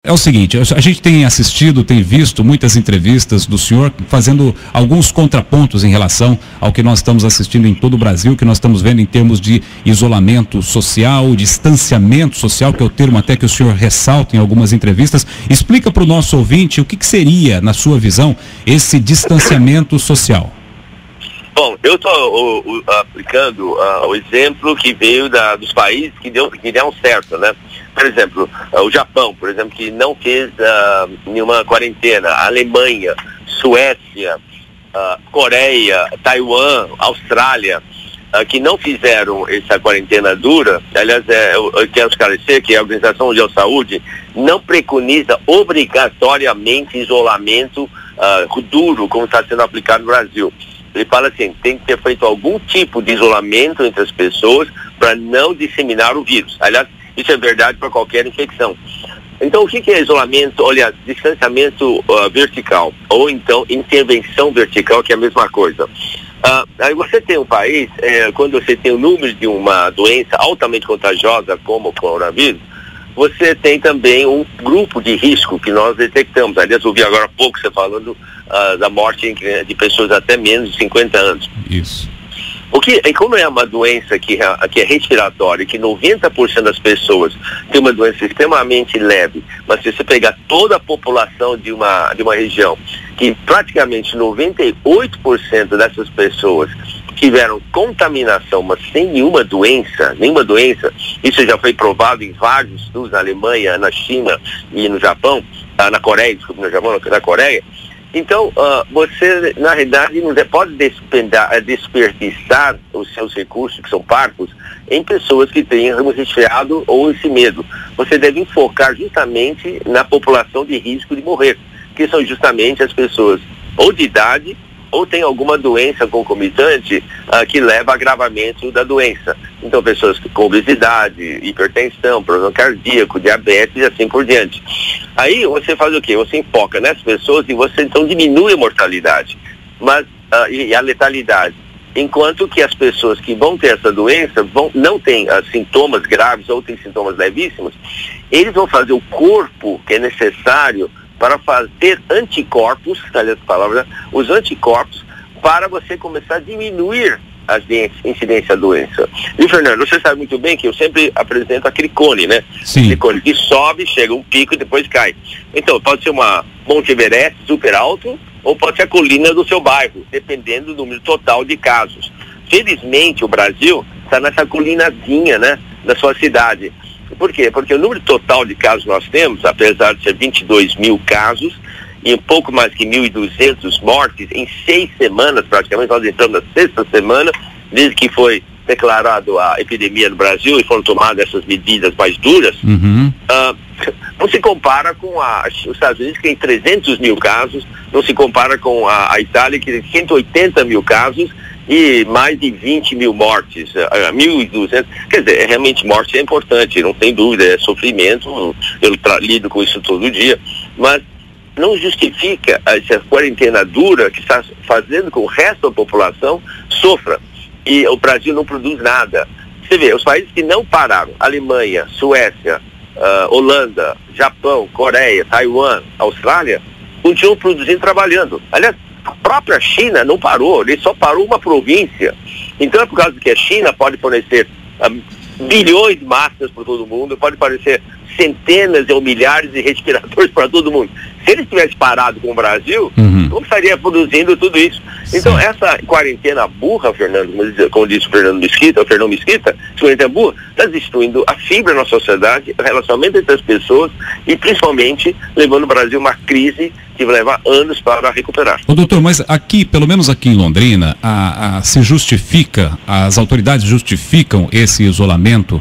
É o seguinte, a gente tem assistido, tem visto muitas entrevistas do senhor fazendo alguns contrapontos em relação ao que nós estamos assistindo em todo o Brasil, que nós estamos vendo em termos de isolamento social, distanciamento social, que é o termo até que o senhor ressalta em algumas entrevistas. Explica para o nosso ouvinte o que seria, na sua visão, esse distanciamento social. Bom, eu estou aplicando o exemplo que veio dos países que deram certo, né? Por exemplo, o Japão, por exemplo, que não fez nenhuma quarentena, a Alemanha, Suécia, Coreia, Taiwan, Austrália, que não fizeram essa quarentena dura. Aliás, eu quero esclarecer que a Organização Mundial de Saúde não preconiza obrigatoriamente isolamento duro, como está sendo aplicado no Brasil. Ele fala assim, tem que ter feito algum tipo de isolamento entre as pessoas para não disseminar o vírus. Aliás, isso é verdade para qualquer infecção. Então, o que é isolamento? Olha, distanciamento vertical, ou então intervenção vertical, que é a mesma coisa. Aí você tem um país, quando você tem o número de uma doença altamente contagiosa, como o coronavírus, você tem também um grupo de risco que nós detectamos. Aliás, eu ouvi agora há pouco você falando da morte de pessoas até menos de 50 anos. Isso. Como é uma doença que é respiratória, que 90% das pessoas tem uma doença extremamente leve, mas se você pegar toda a população de uma região, que praticamente 98% dessas pessoas tiveram contaminação, mas sem nenhuma doença, isso já foi provado em vários estudos na Alemanha, na China e no Japão, na Coreia, na Coreia. Então, você, na realidade, não pode desperdiçar os seus recursos, que são parcos, em pessoas que tenham resfriado ou esse medo. Você deve focar justamente na população de risco de morrer, que são justamente as pessoas ou de idade ou tem alguma doença concomitante que leva a agravamento da doença. Então, pessoas com obesidade, hipertensão, problema cardíaco, diabetes e assim por diante. Aí você faz o quê? Você enfoca nessas pessoas e você então diminui a mortalidade e a letalidade. Enquanto que as pessoas que vão ter essa doença não têm sintomas graves ou têm sintomas levíssimos, eles vão fazer o corpo que é necessário para fazer anticorpos, aliás, palavra, os anticorpos, para você começar a diminuir as incidências da doença. E, Fernando, você sabe muito bem que eu sempre apresento aquele cone, né? Sim. Aquele cone que sobe, chega um pico e depois cai. Então, pode ser uma Monte Everest super alto, ou pode ser a colina do seu bairro, dependendo do número total de casos. Felizmente, o Brasil está nessa colinazinha, né, da sua cidade. Por quê? Porque o número total de casos que nós temos, apesar de ser 22 mil casos e um pouco mais que 1.200 mortes, em 6 semanas praticamente, nós entramos na 6ª semana, desde que foi declarado a epidemia no Brasil e foram tomadas essas medidas mais duras, não se compara com os Estados Unidos, que tem 300 mil casos, não se compara com a Itália, que tem 180 mil casos, e mais de 20 mil mortes, 1.200, quer dizer, realmente morte é importante, não tem dúvida, é sofrimento, eu lido com isso todo dia, mas não justifica essa quarentena dura que está fazendo com que o resto da população sofra, e o Brasil não produz nada. Você vê, os países que não pararam, Alemanha, Suécia, Holanda, Japão, Coreia, Taiwan, Austrália, continuam produzindo e trabalhando. Aliás, a própria China não parou, ele só parou uma província. Então é por causa que a China pode fornecer bilhões de máscaras para todo mundo, pode fornecer centenas ou milhares de respiradores para todo mundo. Se eles tivessem parado com o Brasil, não estaria produzindo tudo isso. Então, essa quarentena burra, Fernando, como disse o Fernando Mesquita, essa quarentena burra, está destruindo a fibra na sociedade, o relacionamento entre as pessoas e, principalmente, levando o Brasil a uma crise que vai levar anos para recuperar. Ô, doutor, mas aqui, pelo menos aqui em Londrina, se justifica, as autoridades justificam esse isolamento.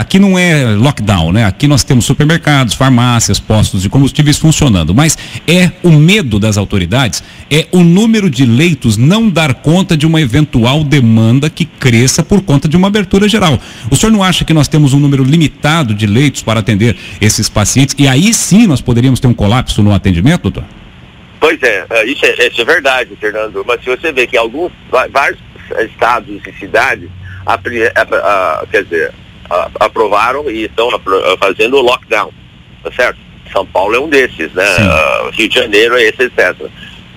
Aqui não é lockdown, né? Aqui nós temos supermercados, farmácias, postos de combustíveis funcionando, mas é o medo das autoridades, é o número de leitos não dar conta de uma eventual demanda que cresça por conta de uma abertura geral. O senhor não acha que nós temos um número limitado de leitos para atender esses pacientes e aí sim nós poderíamos ter um colapso no atendimento, doutor? Pois é, isso é verdade, Fernando, mas se você vê que vários estados e cidades aprovaram e estão fazendo o lockdown, tá certo? São Paulo é um desses, né? Rio de Janeiro é esse, etc.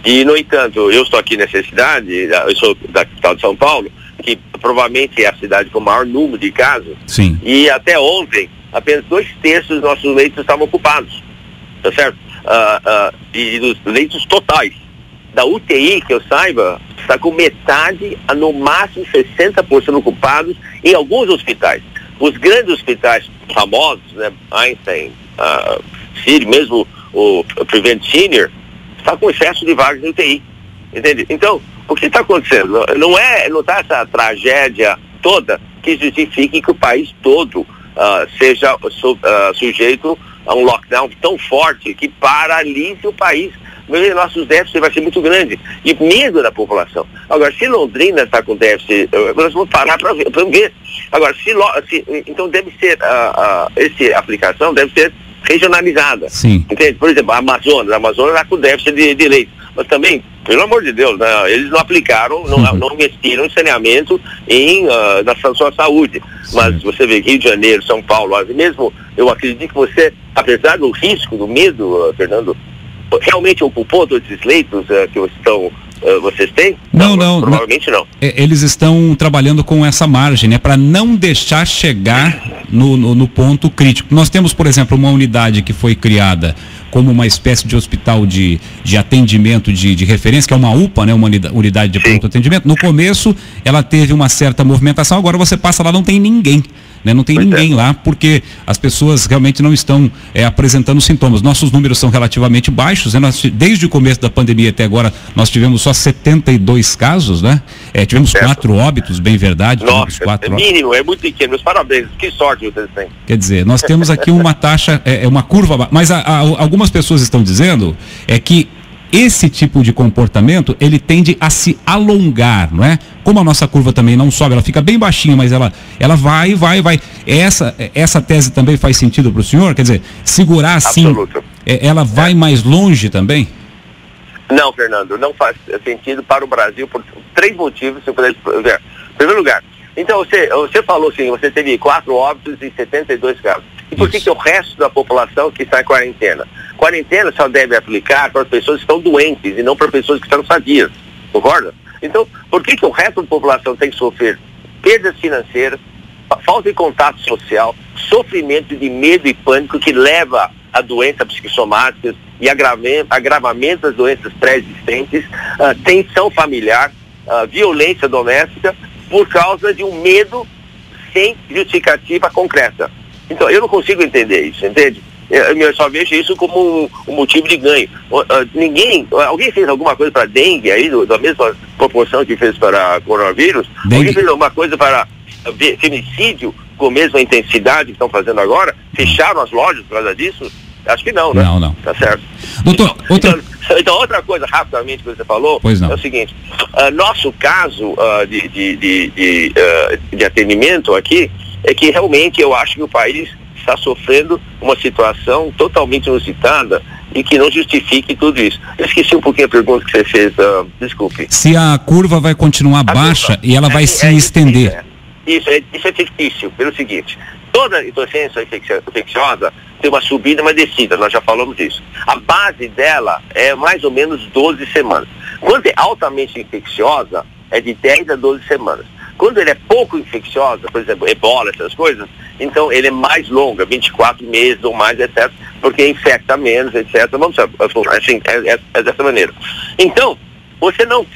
E, no entanto, eu estou aqui nessa cidade, eu sou da capital de São Paulo, que provavelmente é a cidade com o maior número de casos. Sim. E até ontem, apenas 2/3 dos nossos leitos estavam ocupados, tá certo? E dos leitos totais. Da UTI, que eu saiba, está com metade, a no máximo 60% ocupados em alguns hospitais. Os grandes hospitais famosos, né, Einstein, Sírio, mesmo o Prevent Senior, está com excesso de vagas de UTI, entende? Então, o que está acontecendo? Não está essa tragédia toda que justifique que o país todo seja sujeito a um lockdown tão forte que paralise o país. Nossos déficits vai ser muito grande e medo da população. Agora, se Londrina está com déficit, nós vamos parar para ver. Agora, então deve ser, essa aplicação deve ser regionalizada. Sim. Entende? Por exemplo, a Amazônia está com déficit de leite, mas também, pelo amor de Deus, né, eles não aplicaram, não investiram em saneamento na sua saúde. Sim. Mas você vê Rio de Janeiro, São Paulo, mesmo eu acredito que você, apesar do risco, do medo, Fernando, realmente ocupou todos esses leitos que vocês têm? Não. Provavelmente não. Eles estão trabalhando com essa margem, né, para não deixar chegar no ponto crítico. Nós temos, por exemplo, uma unidade que foi criada como uma espécie de hospital de atendimento de referência, que é uma UPA, né, uma unidade de pronto atendimento. No começo, ela teve uma certa movimentação, agora você passa lá, não tem ninguém. Né? Não tem ninguém lá, porque as pessoas realmente não estão apresentando sintomas. Nossos números são relativamente baixos, né? Desde o começo da pandemia até agora, nós tivemos só 72 casos, né? Tivemos 4 óbitos, bem verdade. Nossa, mínimo, é muito pequeno. Meus parabéns, que sorte vocês têm. Quer dizer, nós temos aqui uma taxa, uma curva, mas algumas pessoas estão dizendo que esse tipo de comportamento, ele tende a se alongar, não é? Como a nossa curva também não sobe, ela fica bem baixinha, mas ela vai. Essa tese também faz sentido para o senhor? Quer dizer, segurar assim, ela vai mais longe também? Não, Fernando, não faz sentido para o Brasil por 3 motivos, se eu puder ver. Em primeiro lugar, então você falou assim, você teve 4 óbitos e 72 casos. E por que o resto da população que está em quarentena? Quarentena só deve aplicar para as pessoas que estão doentes e não para pessoas que estão sadias, concorda? Então, por que o resto da população tem que sofrer perdas financeiras, falta de contato social, sofrimento de medo e pânico que leva a doenças psicossomáticas e agravamento das doenças pré-existentes, tensão familiar, violência doméstica, por causa de um medo sem justificativa concreta. Então, eu não consigo entender isso, entende? Eu só vejo isso como um motivo de ganho. Alguém fez alguma coisa para dengue aí, da mesma proporção que fez para coronavírus? Dengue. Alguém fez alguma coisa para femicídio com a mesma intensidade que estão fazendo agora? Fecharam as lojas por causa disso? Acho que não, né? Não. Tá certo. Doutor, então, outra coisa, rapidamente, que você falou, é o seguinte, nosso caso de atendimento aqui é que realmente eu acho que o país está sofrendo uma situação totalmente inusitada e que não justifique tudo isso. Eu esqueci um pouquinho a pergunta que você fez, desculpe. Se a curva vai continuar baixa e ela vai se estender. Isso é fictício, pelo seguinte, toda doença infecciosa tem uma subida e uma descida, nós já falamos disso. A base dela é mais ou menos 12 semanas. Quando é altamente infecciosa, é de 10 a 12 semanas. Quando ele é pouco infecciosa, por exemplo, ebola, essas coisas, então ele é mais longa, 24 meses ou mais, etc., porque infecta menos, etc. Vamos assim, é dessa maneira. Então,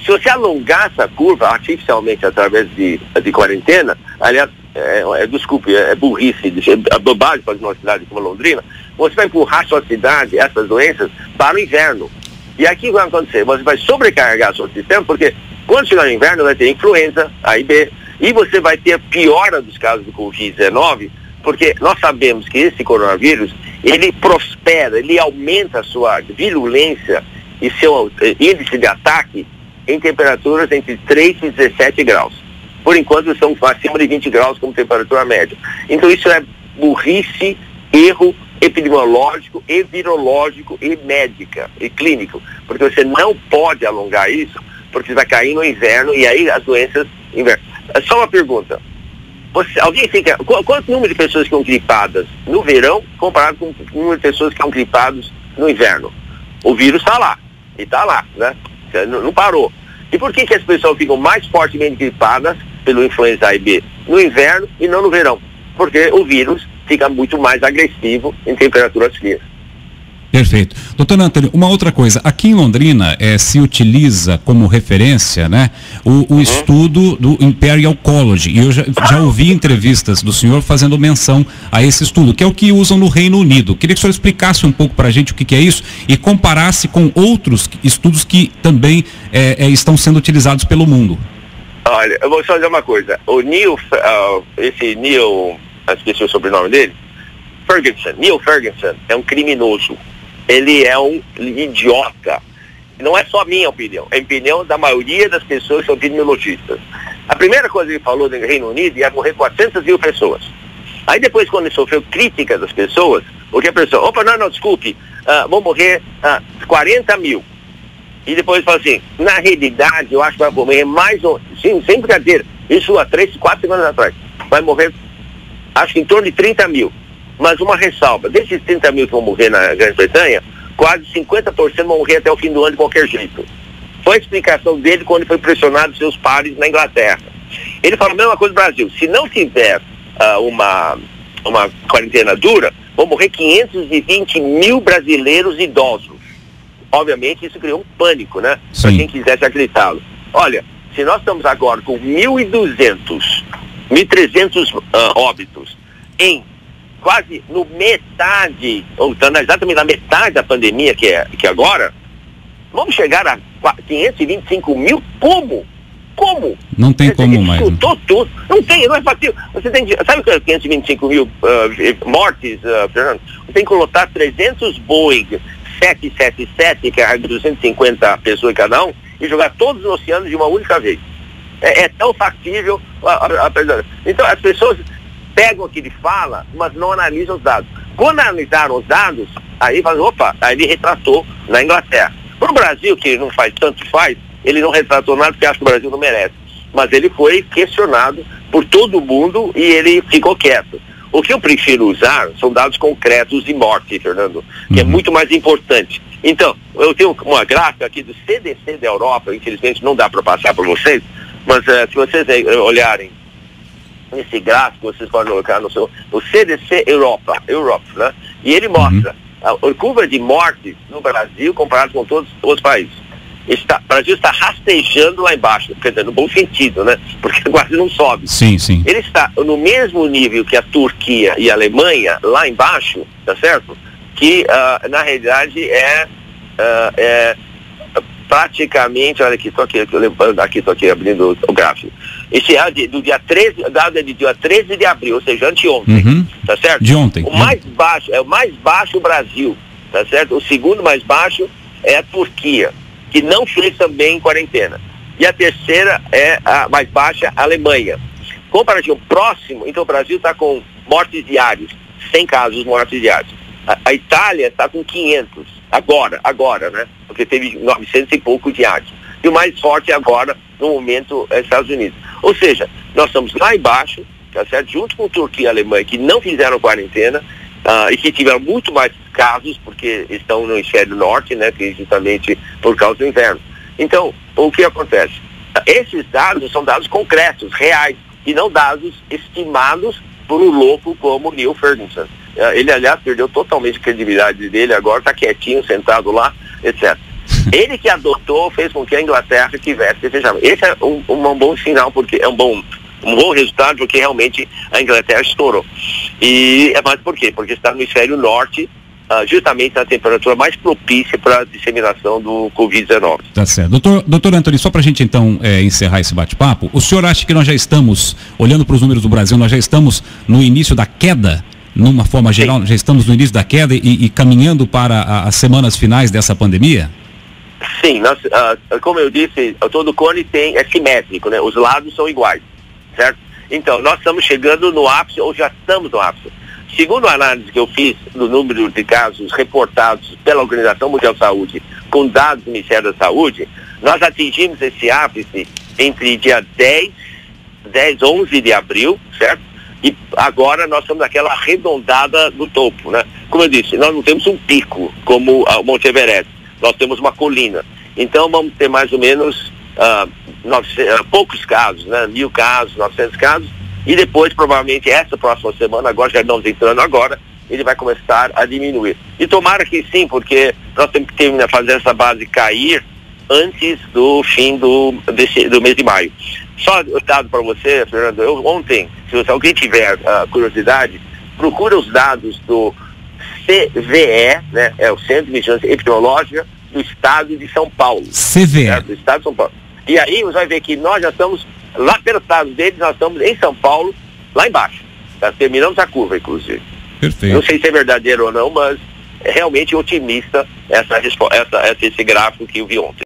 se você alongar essa curva artificialmente através de quarentena, aliás, é burrice, é bobagem para uma cidade como Londrina, você vai empurrar sua cidade, essas doenças, para o inverno. E aqui vai acontecer, você vai sobrecarregar seu sistema, porque quando chegar no inverno vai ter influenza, A e B, e você vai ter a piora dos casos do Covid-19, porque nós sabemos que esse coronavírus, ele prospera, ele aumenta a sua virulência e seu índice de ataque em temperaturas entre 3 e 17 graus. Por enquanto estão acima de 20 graus como temperatura média. Então isso é burrice, erro epidemiológico e virológico e médica e clínico, porque você não pode alongar isso, porque você vai cair no inverno e aí as doenças inverno. Só uma pergunta. Alguém fica... Quanto número de pessoas que estão gripadas no verão comparado com o número de pessoas que estão gripadas no inverno? O vírus está lá. E está lá, né? Não parou. E por que as pessoas ficam mais fortemente gripadas pelo influenza A e B no inverno e não no verão? Porque o vírus fica muito mais agressivo em temperaturas frias. Perfeito. Doutor Antônio, uma outra coisa, aqui em Londrina se utiliza como referência, né, o estudo do Imperial College, e eu já ouvi entrevistas do senhor fazendo menção a esse estudo, que é o que usam no Reino Unido. Queria que o senhor explicasse um pouco para a gente o que é isso e comparasse com outros estudos que também estão sendo utilizados pelo mundo. Olha, eu vou só dizer uma coisa, o Neil, esqueci o sobrenome dele, Neil Ferguson é um criminoso. Ele é um idiota. Não é só a minha opinião, é a opinião da maioria das pessoas que são epidemiologistas. A primeira coisa que ele falou no Reino Unido ia morrer 400 mil pessoas. Aí depois, quando ele sofreu crítica das pessoas, porque a pessoa, não, desculpe, vão morrer 40 mil. E depois fala assim, na realidade, eu acho que vai morrer mais, sim, sem brincadeira, isso há 3, 4 semanas atrás, vai morrer, acho que em torno de 30 mil. Mas uma ressalva, desses 30 mil que vão morrer na Grã-Bretanha, quase 50% vão morrer até o fim do ano de qualquer jeito. Foi a explicação dele quando ele foi pressionado dos seus pares na Inglaterra. Ele falou a mesma coisa no Brasil, se não tiver uma quarentena dura, vão morrer 520 mil brasileiros idosos. Obviamente isso criou um pânico, né? Para quem quisesse acreditá-lo. Olha, se nós estamos agora com 1.200, 1.300 óbitos em quase no metade, ou estando exatamente na metade da pandemia que é agora, vamos chegar a 525 mil? Como? Não tem como mais. Tudo. Não é fácil. Você tem, sabe o que é 525 mil mortes, Fernando? Você tem que lotar 300 Boeing 777, que é 250 pessoas em cada um, e jogar todos no oceano de uma única vez. É tão factível. Então as pessoas pegam o que ele fala, mas não analisam os dados. Quando analisaram os dados, aí falam, aí ele retratou na Inglaterra. Para o Brasil, que não faz tanto faz, ele não retratou nada porque acha que o Brasil não merece. Mas ele foi questionado por todo mundo e ele ficou quieto. O que eu prefiro usar são dados concretos de morte, Fernando, que é muito mais importante. Então, eu tenho uma gráfica aqui do CDC da Europa, infelizmente não dá para passar para vocês, mas se vocês olharem nesse gráfico, vocês podem colocar no CDC Europa, né? E ele mostra a curva de mortes no Brasil comparado com todos os países. O Brasil está rastejando lá embaixo, quer dizer, no bom sentido, né? Porque quase não sobe. Sim. Ele está no mesmo nível que a Turquia e a Alemanha, lá embaixo, tá certo? Que, na realidade, é praticamente, olha aqui, estou aqui abrindo o gráfico. Esse é do dia 13, o dado é de dia 13 de abril, ou seja, anteontem, tá certo? De ontem. O mais baixo, o mais baixo o Brasil, tá certo? O segundo mais baixo é a Turquia, que não fez também quarentena. E a terceira é a mais baixa, a Alemanha. Comparativo próximo, então o Brasil está com mortes diários, 100 casos mortes diários. A Itália está com 500, agora, né? Porque teve 900 e pouco diários. E o mais forte agora, no momento, é Estados Unidos. Ou seja, nós estamos lá embaixo, tá certo? Junto com Turquia e Alemanha, que não fizeram quarentena, e que tiveram muito mais casos, porque estão no hemisfério norte, né? Que justamente por causa do inverno. Então, o que acontece? Esses dados são dados concretos, reais, e não dados estimados por um louco como Neil Ferguson. Ele, aliás, perdeu totalmente a credibilidade dele, agora está quietinho, sentado lá, etc. Ele que adotou, fez com que a Inglaterra tivesse fechamento. Esse é um bom sinal, porque é um bom resultado, porque realmente a Inglaterra estourou. Mas por quê? Porque está no hemisfério norte, justamente na temperatura mais propícia para a disseminação do Covid-19. Tá certo. Doutor Antônio, só para a gente então encerrar esse bate-papo, o senhor acha que nós já estamos, olhando para os números do Brasil, nós já estamos no início da queda? Numa forma geral, já estamos no início da queda e caminhando para as semanas finais dessa pandemia? Sim, como eu disse, todo cone é simétrico, né? Os lados são iguais, certo? Então, nós estamos chegando no ápice, ou já estamos no ápice. Segundo a análise que eu fiz do número de casos reportados pela Organização Mundial de Saúde, com dados do Ministério da Saúde, nós atingimos esse ápice entre dia 10 10, 11 de abril, certo? E agora nós estamos naquela arredondada do topo, né? Como eu disse, nós não temos um pico como o Monte Everest, nós temos uma colina. Então vamos ter mais ou menos poucos casos, né? 1.000 casos, 900 casos, e depois provavelmente essa próxima semana, agora já estamos entrando agora, ele vai começar a diminuir. E tomara que sim, porque nós temos que terminar, fazer essa base cair antes do fim do mês de maio. Só dado para você, Fernando, ontem, se alguém tiver curiosidade, procura os dados do CVE, né, é o Centro de Vigilância Epidemiológica do Estado de São Paulo. CVE. Do Estado de São Paulo. E aí você vai ver que nós já estamos, lá pelos dados deles, nós estamos em São Paulo, lá embaixo. Tá? Terminamos a curva, inclusive. Perfeito. Não sei se é verdadeiro ou não, mas é realmente otimista esse gráfico que eu vi ontem.